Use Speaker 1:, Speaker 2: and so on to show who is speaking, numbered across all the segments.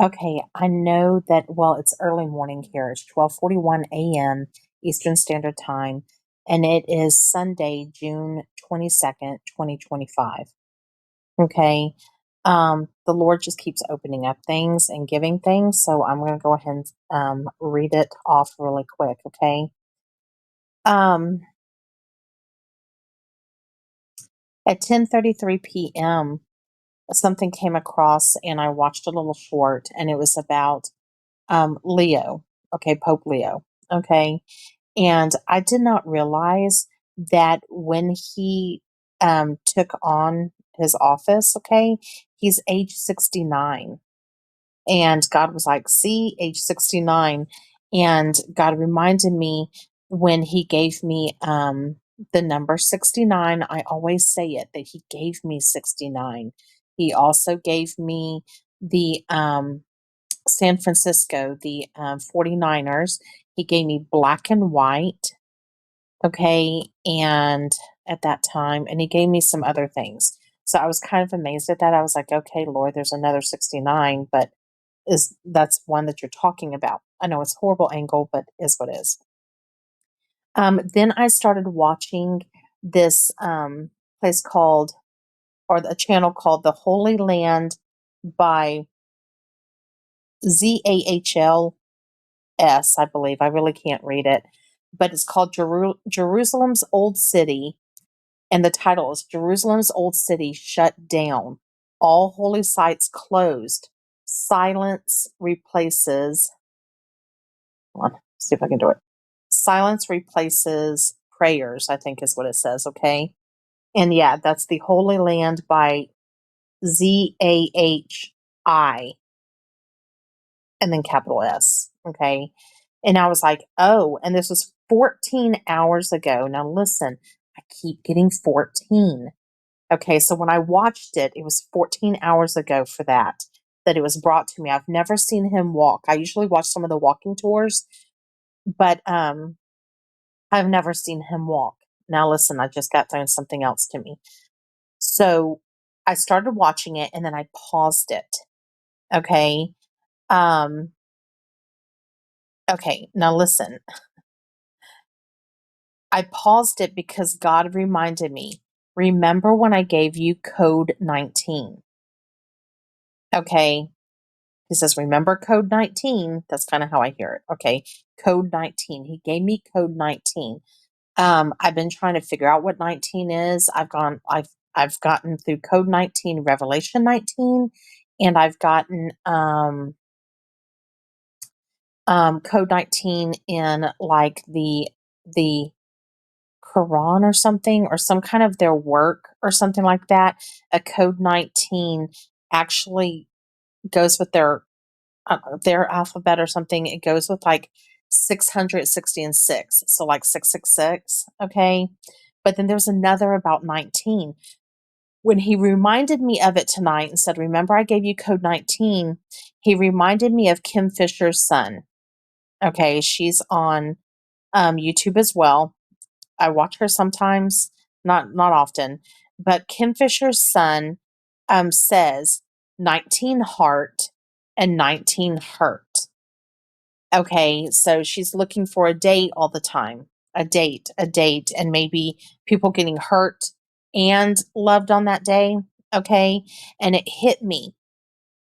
Speaker 1: Okay, I know that, well, it's early morning here. It's 12:41 a.m. Eastern Standard Time, and it is Sunday, June 22nd, 2025. Okay. The Lord just keeps opening up things and giving things, so I'm going to go ahead and read it off really quick, okay? Um, at 10:33 p.m., something came across and I watched a little short and it was about Leo, okay, Pope Leo, okay? And I did not realize that when he took on his office, okay, he's age 69. And God was like, see, age 69. And God reminded me when he gave me the number 69, I always say it that he gave me 69. He also gave me the San Francisco, the 49ers. He gave me black and white. Okay. And at that time, and he gave me some other things. So I was kind of amazed at that. I was like, okay, Lord, there's another 69, but is that's one that you're talking about. I know it's a horrible angle, but is what is. Then I started watching this place called, or a channel called The Holy Land by ZAHLS, I believe. I really can't read it, but it's called Jerusalem's Old City. And the title is Jerusalem's Old City Shut Down. All holy sites closed. Silence replaces. Hold on, see if I can do it. Silence replaces prayers, I think is what it says, okay? And yeah, that's the Holy Land by ZAHI and then capital S, okay? And I was like, oh, and this was 14 hours ago. Now listen, I keep getting 14. Okay, so when I watched it, it was 14 hours ago for that it was brought to me. I've never seen him walk. I usually watch some of the walking tours, but I've never seen him walk. Now listen, I just got thrown something else to me. So I started watching it and then I paused it. Okay. Um, okay, now listen. I paused it because God reminded me. Remember when I gave you code 19? Okay. He says, remember code 19? That's kind of how I hear it. Okay. Code 19. He gave me code 19. I've been trying to figure out what 19 is. I've gotten through code 19, Revelation 19, and I've gotten code 19 in like the Quran or some kind of their work or something like that. A code 19 actually goes with their alphabet or something. It goes with like 660 and 6. So like 666. Okay. But then there's another about 19. When he reminded me of it tonight and said, remember, I gave you code 19, he reminded me of Kim Fisher's son. Okay. She's on YouTube as well. I watch her sometimes, not often, but Kim Fisher's son says 19 heart and 19 hurt. Okay, so she's looking for a date all the time. A date, and maybe people getting hurt and loved on that day. Okay, and it hit me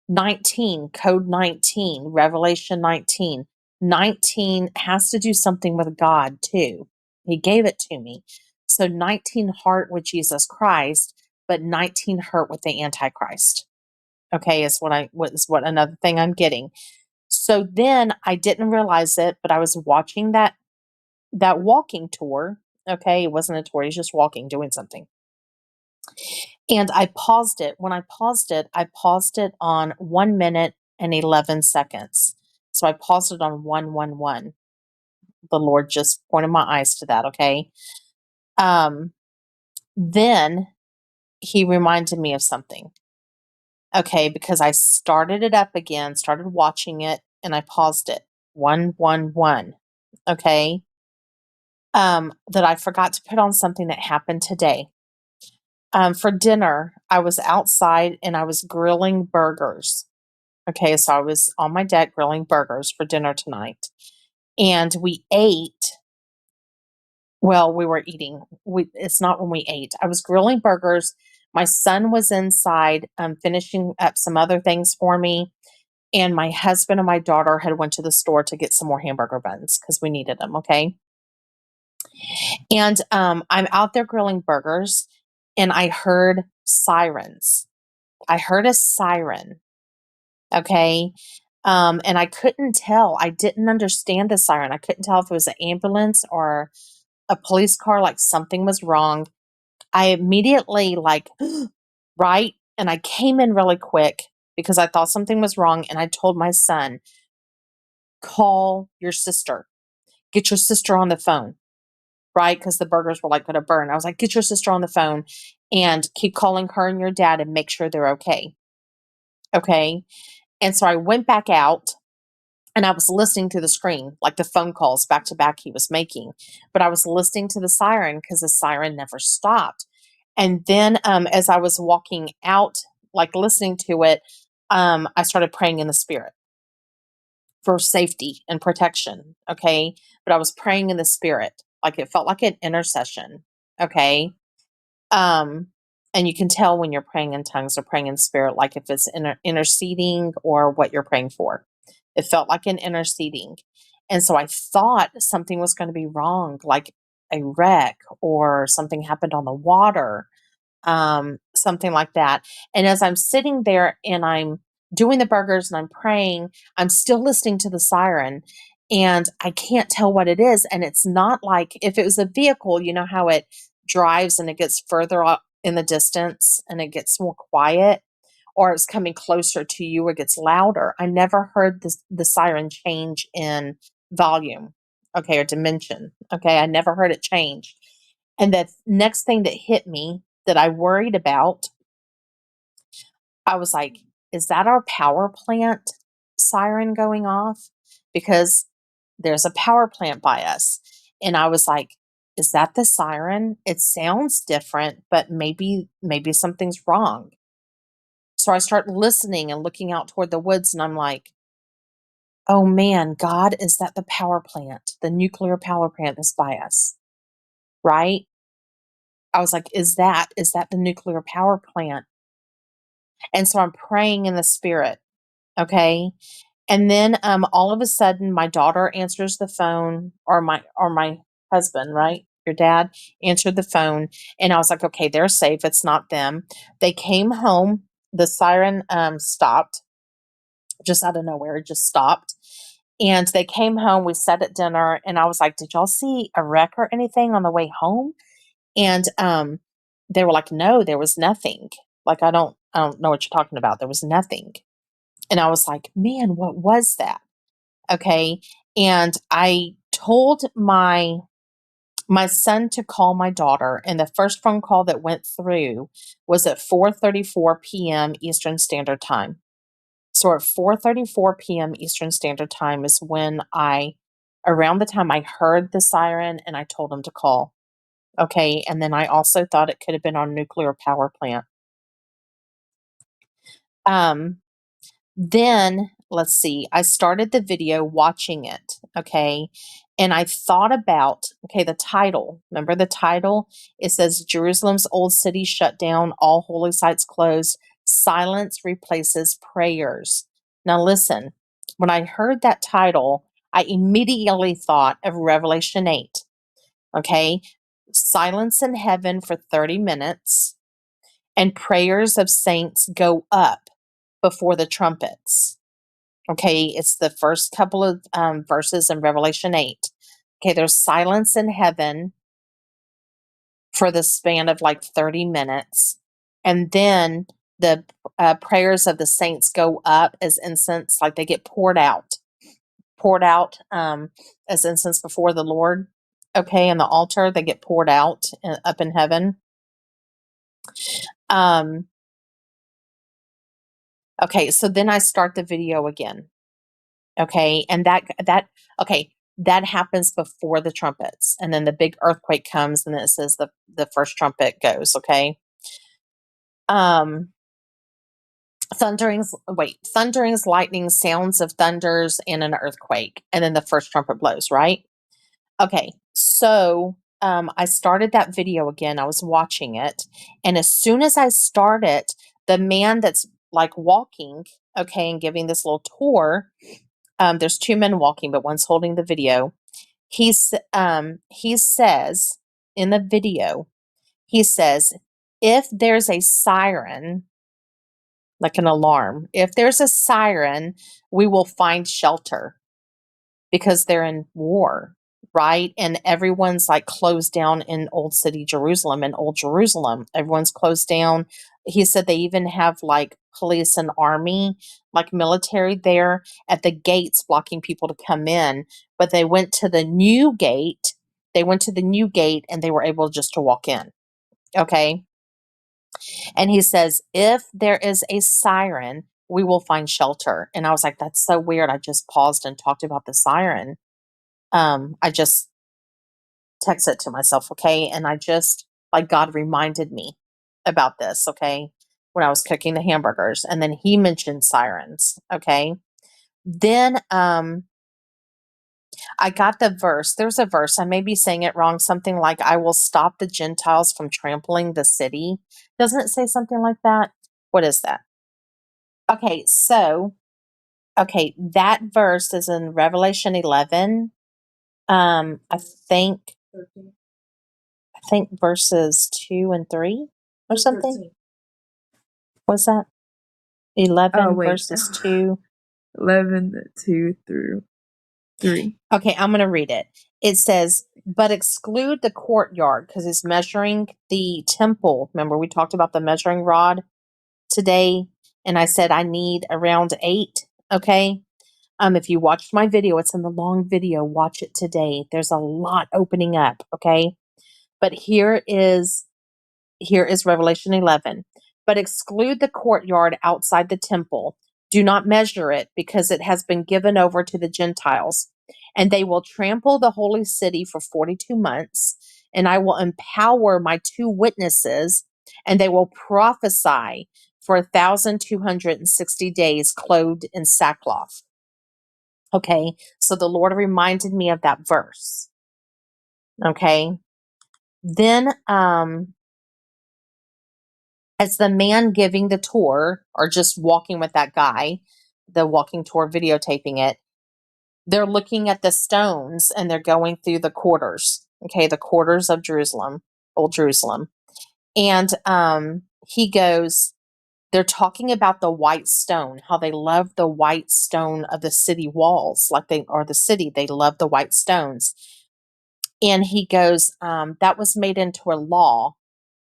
Speaker 1: 19, code 19, Revelation 19. 19 has to do something with God too. He gave it to me. So 19 heart with Jesus Christ, but 19 hurt with the Antichrist. Okay, is what another thing I'm getting. So then I didn't realize it, but I was watching that walking tour. Okay, it wasn't a tour, he's just walking, doing something. And I paused it. When I paused it on 1 minute and 11 seconds. So I paused it on 111. The Lord just pointed my eyes to that, okay? Um, then he reminded me of something. Okay, because I started it up again, started watching it, and I paused it. 111. Okay. That I forgot to put on something that happened today. For dinner, I was outside and I was grilling burgers. Okay, so I was on my deck grilling burgers for dinner tonight, and we ate. Well, we were eating. It's not when we ate. I was grilling burgers. My son was inside, finishing up some other things for me, and my husband and my daughter had went to the store to get some more hamburger buns because we needed them. Okay, and I'm out there grilling burgers, and I heard sirens. I heard a siren. Okay, and I couldn't tell. I didn't understand the siren. I couldn't tell if it was an ambulance or a police car. Like something was wrong. I immediately like, right? And I came in really quick because I thought something was wrong. And I told my son, call your sister, get your sister on the phone, right? Because the burgers were like going to burn. I was like, get your sister on the phone and keep calling her and your dad and make sure they're okay. Okay. And so I went back out and I was listening to the screen, like the phone calls back to back he was making. But I was listening to the siren because the siren never stopped. And then as I was walking out, like listening to it, I started praying in the spirit for safety and protection. Okay. But I was praying in the spirit. Like it felt like an intercession. Okay. Um, and you can tell when you're praying in tongues or praying in spirit, like if it's interceding or what you're praying for. It felt like an interceding. And so I thought something was going to be wrong, like a wreck or something happened on the water, something like that. And as I'm sitting there and I'm doing the burgers and I'm praying, I'm still listening to the siren and I can't tell what it is. And it's not like if it was a vehicle, you know how it drives and it gets further up in the distance and it gets more quiet or it's coming closer to you or gets louder. I never heard the siren change in volume, okay, or dimension. Okay, I never heard it change. And the next thing that hit me that I worried about, I was like, is that our power plant siren going off? Because there's a power plant by us. And I was like, is that the siren? It sounds different, but maybe something's wrong. So I start listening and looking out toward the woods and I'm like, oh man, God, is that the power plant? The nuclear power plant is by us, right? I was like, is that the nuclear power plant? And so I'm praying in the spirit. Okay. And then all of a sudden my daughter answers the phone or my husband, right? Your dad answered the phone and I was like, okay, they're safe. It's not them. They came home. The siren stopped just out of nowhere, it just stopped. And they came home, we sat at dinner, and I was like, did y'all see a wreck or anything on the way home? And they were like, no, there was nothing. Like I don't know what you're talking about. There was nothing. And I was like, man, what was that? Okay. And I told my son to call my daughter, and the first phone call that went through was at 4:34 p.m. Eastern Standard Time. So at 4:34 p.m. Eastern Standard Time is when around the time I heard the siren and I told him to call. Okay. And then I also thought it could have been our nuclear power plant. Um, then let's see, I started the video watching it. Okay. And I thought about, okay, the title. Remember the title? It says Jerusalem's old city shut down, all holy sites closed, silence replaces prayers. Now listen, when I heard that title, I immediately thought of Revelation 8. Okay. Silence in heaven for 30 minutes and prayers of saints go up before the trumpets. Okay, it's the first couple of verses in Revelation 8. Okay, there's silence in heaven for the span of like 30 minutes. And then the prayers of the saints go up as incense, like they get poured out as incense before the Lord. Okay, in the altar, they get poured out up in heaven. Um, okay, so then I start the video again. Okay, and okay, that happens before the trumpets, and then the big earthquake comes, and then it says the first trumpet goes. Okay, um, thunderings, lightning, sounds of thunders, and an earthquake. And then the first trumpet blows, right? Okay, so I started that video again. I was watching it. And as soon as I start it, the man that's like walking, okay, and giving this little tour, there's two men walking, but one's holding the video. He says in the video, he says, if there's a siren, like an alarm, if there's a siren, we will find shelter because they're in war, right? And everyone's like closed down in Old City Jerusalem and Old Jerusalem. Everyone's closed down. He said they even have like police and army, like military there at the gates blocking people to come in. But they went to the new gate. They went to the new gate and they were able just to walk in. Okay. And he says, if there is a siren, we will find shelter. And I was like, that's so weird. I just paused and talked about the siren. I just text it to myself, okay? And I just, like, God reminded me about this, okay? When I was cooking the hamburgers. And then he mentioned sirens, okay? Then I got the verse. There's a verse. I may be saying it wrong. Something like, I will stop the Gentiles from trampling the city. Doesn't it say something like that? What is that? Okay, so, okay, that verse is in Revelation 11. I think verses 2 and 3 or something.
Speaker 2: 13.
Speaker 1: What's that? 11
Speaker 2: Oh, wait.
Speaker 1: verses 2.
Speaker 2: 11, 2 through 3.
Speaker 1: Okay, I'm going to read it. It says, but exclude the courtyard, because he's measuring the temple. Remember, we talked about the measuring rod today, and I said I need around 8. Okay. If you watched my video, it's in the long video. Watch it today. There's a lot opening up. Okay. But here is Revelation 11. But exclude the courtyard outside the temple. Do not measure it, because it has been given over to the Gentiles. And they will trample the holy city for 42 months. And I will empower my 2 witnesses, and they will prophesy for 1,260 days, clothed in sackcloth. Okay. So the Lord reminded me of that verse. Okay. Then, as the man giving the tour or just walking with that guy, the walking tour videotaping it, they're looking at the stones and they're going through the quarters, okay, the quarters of Jerusalem, Old Jerusalem. And he goes, they're talking about the white stone, how they love the white stone of the city walls, like the city, they love the white stones. And he goes, that was made into a law.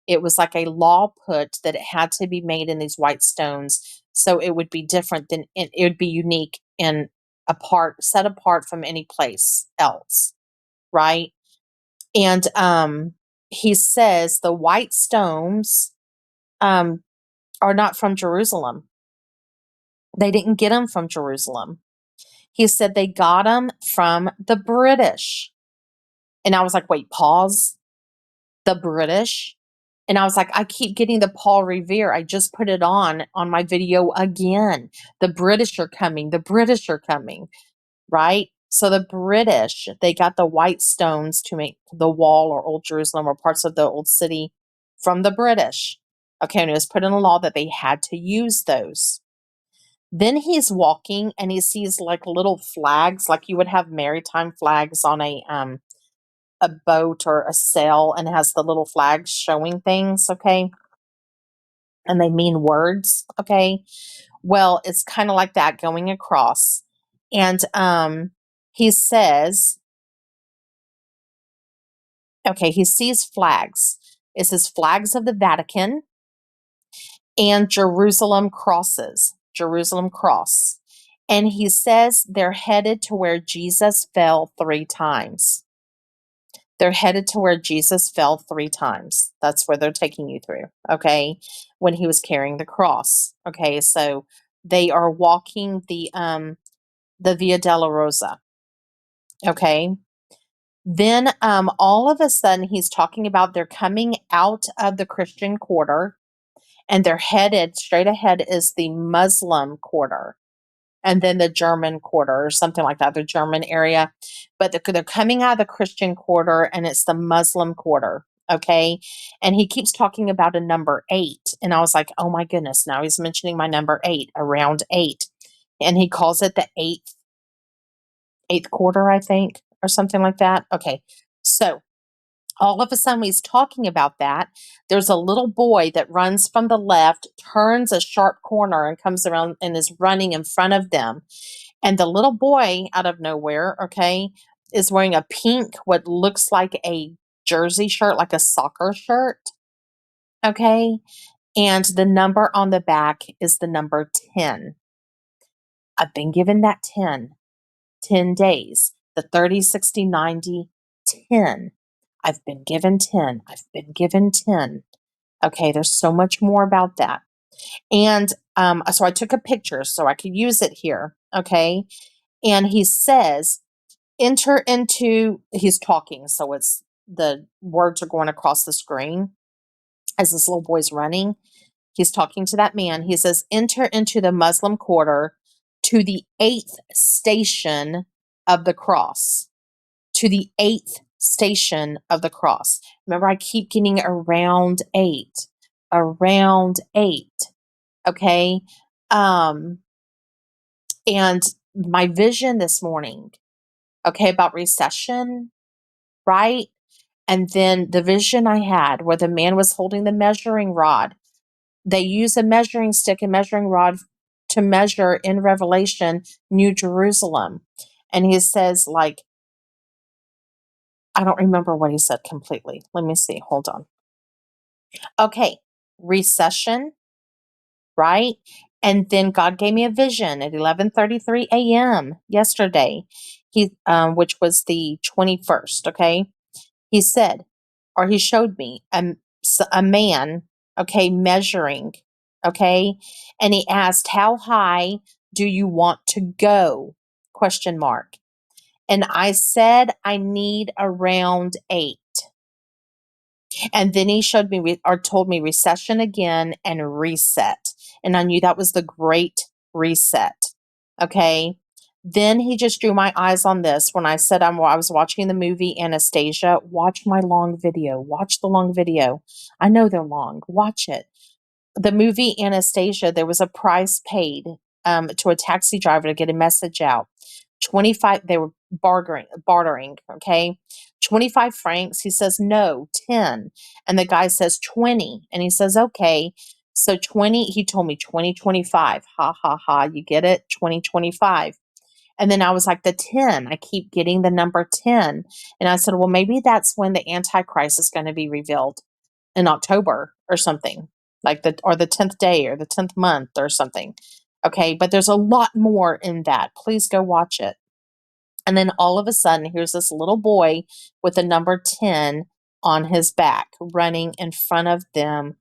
Speaker 1: It was like a law put that it had to be made in these white stones, so it would be different than it would be unique and set apart from any place else, right? And he says the white stones um, are not from Jerusalem. They didn't get them from Jerusalem. He said they got them from the British. And I was like, wait, pause. The British? And I was like, I keep getting the Paul Revere. I just put it on my video again. The British are coming. The British are coming, right? So the British, they got the white stones to make the wall or Old Jerusalem or parts of the old city from the British. Okay, and it was put in a law that they had to use those. Then he's walking and he sees like little flags, like you would have maritime flags on a boat or a sail, and it has the little flags showing things, okay? And they mean words, okay? Well, it's kind of like that going across. And he says, okay, he sees flags. It says flags of the Vatican and Jerusalem crosses, Jerusalem cross. And he says they're headed to where Jesus fell 3 times. They're headed to where Jesus fell 3 times. That's where they're taking you through, okay? When he was carrying the cross. Okay, so they are walking the Via della Rosa. Okay. Then all of a sudden he's talking about they're coming out of the Christian quarter and they're headed straight ahead is the Muslim quarter, and then the German quarter or something like that, the German area. But they're coming out of the Christian quarter and it's the Muslim quarter. Okay. And he keeps talking about a number 8. And I was like, oh my goodness, now he's mentioning my number 8, around 8. And he calls it the eighth quarter, I think, or something like that. Okay. So all of a sudden, he's talking about that. There's a little boy that runs from the left, turns a sharp corner, and comes around and is running in front of them. And the little boy, out of nowhere, okay, is wearing a pink, what looks like a jersey shirt, like a soccer shirt, okay? And the number on the back is the number 10. I've been given that 10 days, the 30, 60, 90, 10. I've been given 10. I've been given 10. Okay, there's so much more about that. And so I took a picture so I could use it here. Okay. And he says, enter into, he's talking. So it's the words are going across the screen as this little boy's running. He's talking to that man. He says, enter into the Muslim quarter to the 8th station of the cross. To the 8th station of the cross. Remember, I keep getting around 8. Around 8. Okay. And my vision this morning, okay, about recession, right? And then the vision I had where the man was holding the measuring rod. They use a measuring stick and measuring rod to measure in Revelation New Jerusalem. And he says, like, I don't remember what he said completely. Let me see. Hold on. Okay. Recession, right? And then God gave me a vision at 11:33 a.m. yesterday. Which was the 21st. Okay. He said, or he showed me a man, okay, measuring, okay, and he asked, "How high do you want to go?" Question mark. And I said, "I need around 8." And then he showed me or told me recession again and reset. And I knew that was the great reset. Okay. Then he just drew my eyes on this when I said I was watching the movie Anastasia. Watch my long video. Watch the long video. I know they're long. Watch it. The movie Anastasia, there was a price paid to a taxi driver to get a message out. 25, they were bartering, okay? 25 francs. He says, no, 10. And the guy says 20. And he says, okay. So 20, he told me 2025. Ha, ha, ha. You get it? 2025. And then I was like, the 10. I keep getting the number 10. And I said, well, maybe that's when the Antichrist is going to be revealed in October or something, like the 10th day or the 10th month or something. Okay, but there's a lot more in that. Please go watch it. And then all of a sudden, here's this little boy with the number 10 on his back running in front of them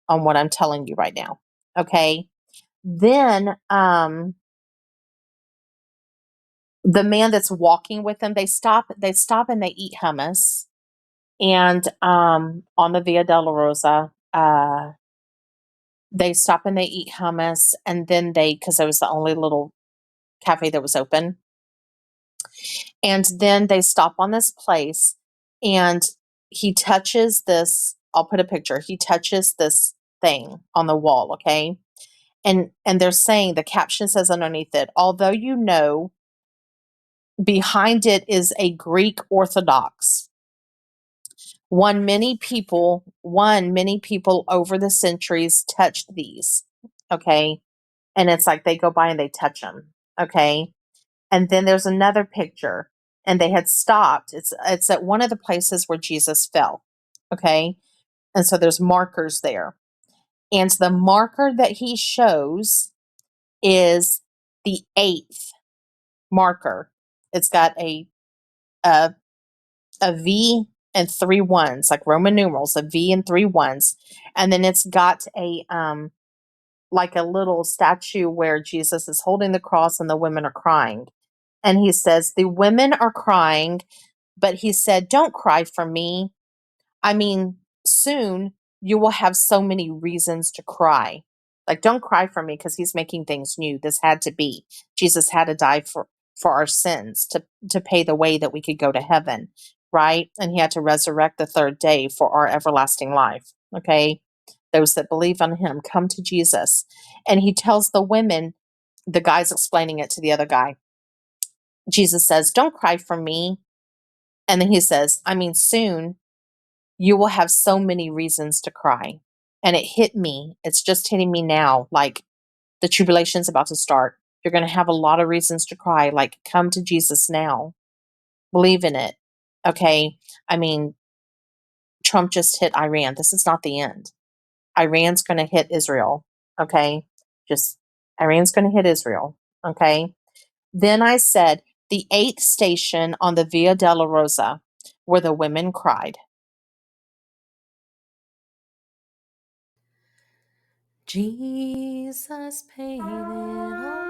Speaker 1: on what I'm telling you right now. Okay. Then the man that's walking with them, they stop and they eat hummus. And on the Via Dolorosa, they stop and they eat hummus, and then because it was the only little cafe that was open. And then they stop on this place, and he touches this. I'll put a picture. He touches this thing on the wall, okay? And they're saying, the caption says underneath it, although you know behind it is a Greek Orthodox. Many people over the centuries touched these, okay? And it's like they go by and they touch them, okay? And then there's another picture, and they had stopped. It's at one of the places where Jesus fell, okay? And so there's markers there. And the marker that he shows is the 8th marker. It's got a V and 3 ones, like Roman numerals, a V and 3 ones. And then it's got a like a little statue where Jesus is holding the cross and the women are crying. And he says, the women are crying, but he said, don't cry for me. I mean, soon you will have so many reasons to cry. Like, don't cry for me because he's making things new. This had to be. Jesus had to die for our sins to pay the way that we could go to heaven, right? And he had to resurrect the third day for our everlasting life. Okay. Those that believe on him come to Jesus. And he tells the women, the guy's explaining it to the other guy. Jesus says, don't cry for me. And then he says, I mean, soon you will have so many reasons to cry. And it hit me. It's just hitting me now. Like, the tribulation's about to start. You're going to have a lot of reasons to cry. Like, come to Jesus now. Believe in it. Okay. I mean, Trump just hit Iran. This is not the end. Iran's going to hit Israel. Okay. Just Iran's going to hit Israel. Okay. Then I said, the eighth station on the Via della Rosa, where the women cried. Jesus paid it all.